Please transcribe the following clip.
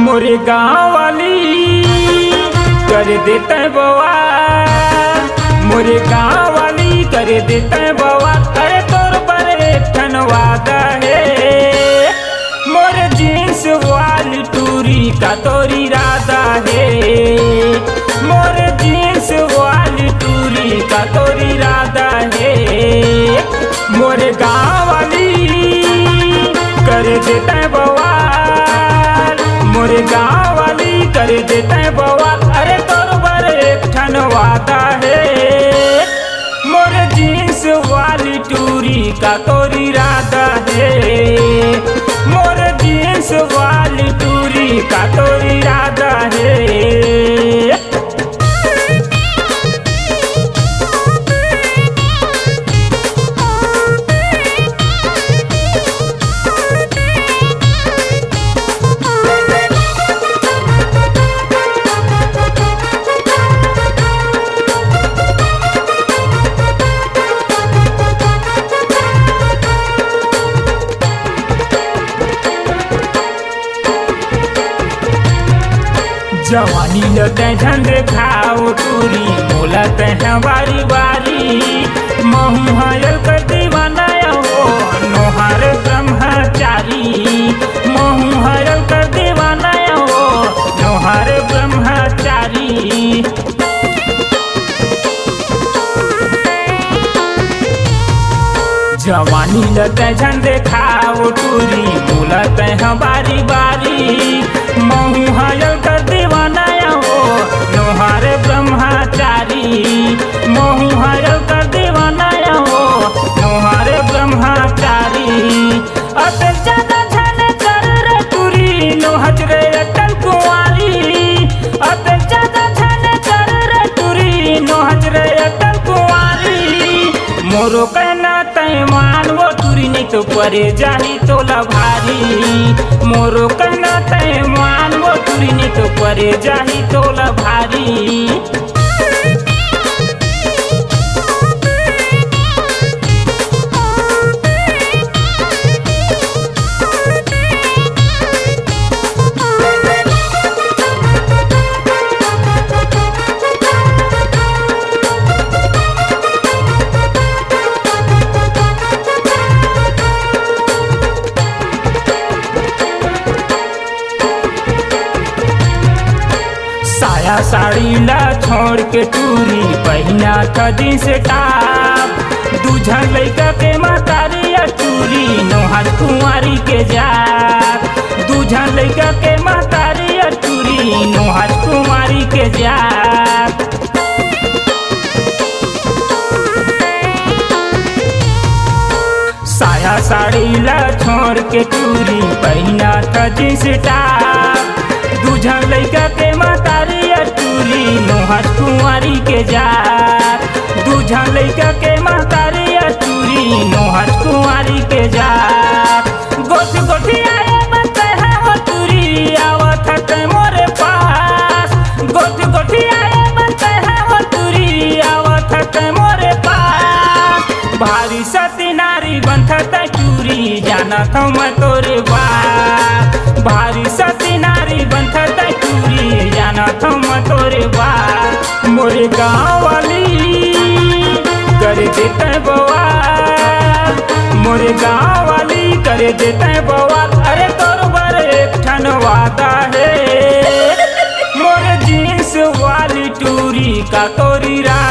मोरे गाँव वाली कर देते बवाल, मोरे गाँव वाली कर देते बवाल। अरे तोर पर एक ठन वादा है, मोरे जींस वाली टूरी का तोर इरादा है, मोरे जींस वाली टूरी का तोर इरादा है। मोरे गाँव वाली कर देते बवाल, मोरे गाँव वाली कर देते बवाल। अरे तोर पर एक ठन वादा है, मोरे जींस वाली टूरी का तोर इरादा है, मोरे जींस वाली टूरी का तोर इरादा है। जवानी लते झंड खाओ टूरी बोलते हैं बारी बारी। महू हयल कर दीवाना हो नोहार ब्रह्मचारी, महू हयल कर दीवाना हो नोहार ब्रह्मचारी। जवानी लते झंड खाओ टूरी बोलते हैं बारी बारी। महू हयल कर दीवाना हो नोहार ब्रह्मचारी, महू हयल कर दीवाना हो नोहार ब्रह्मचारी। अते ज्यादा झन कर रे टूरी नो हजरे अटल कुंवारी, अते ज्यादा झन कर रे टूरी नो हजरे अटल कुंवारी। मोरो कहना तय मान वो टूरी नहीं तो परे जाही तोला भारी, मोरो कहना तय मान वो टूरी नहीं तो परे जाही तोला भारी। साया साड़ी ला छोड़ के टूरी पहिना था दिन से टाप। दूझा लैका के मातारी टूरी नोहार कुंवारी के जाप, दूझा लैका के मातारी टूरी नोहार कुंवारी के जाप। साया साड़ी ला छोड़ के टूरी पहिना था दिन से टाप। दूझा लैका के मातारी टूरी नोहार कुंवारी के जाप, दूझा लैका के मातारी टूरी नोहार कुंवारी के जाप। गोठ गोठी आए बनते हैं वो टूरी आवत है मोरे पास, गोठ गोठी आए बनते हैं वो टूरी आवत है मोरे पास। भारी सती नारी बनता टूरी जाना था मैं तोरे बाप, भारी सती नारी बनता टूरी जाना था मैं तोरे बाप। मोरे गाँव वाली कर देते बवाल, मोरे गाँव वाली कर देते बवाल। अरे तोर पर एक ठन वादा है, मोरे जींस वाली टूरी का तोर इरादा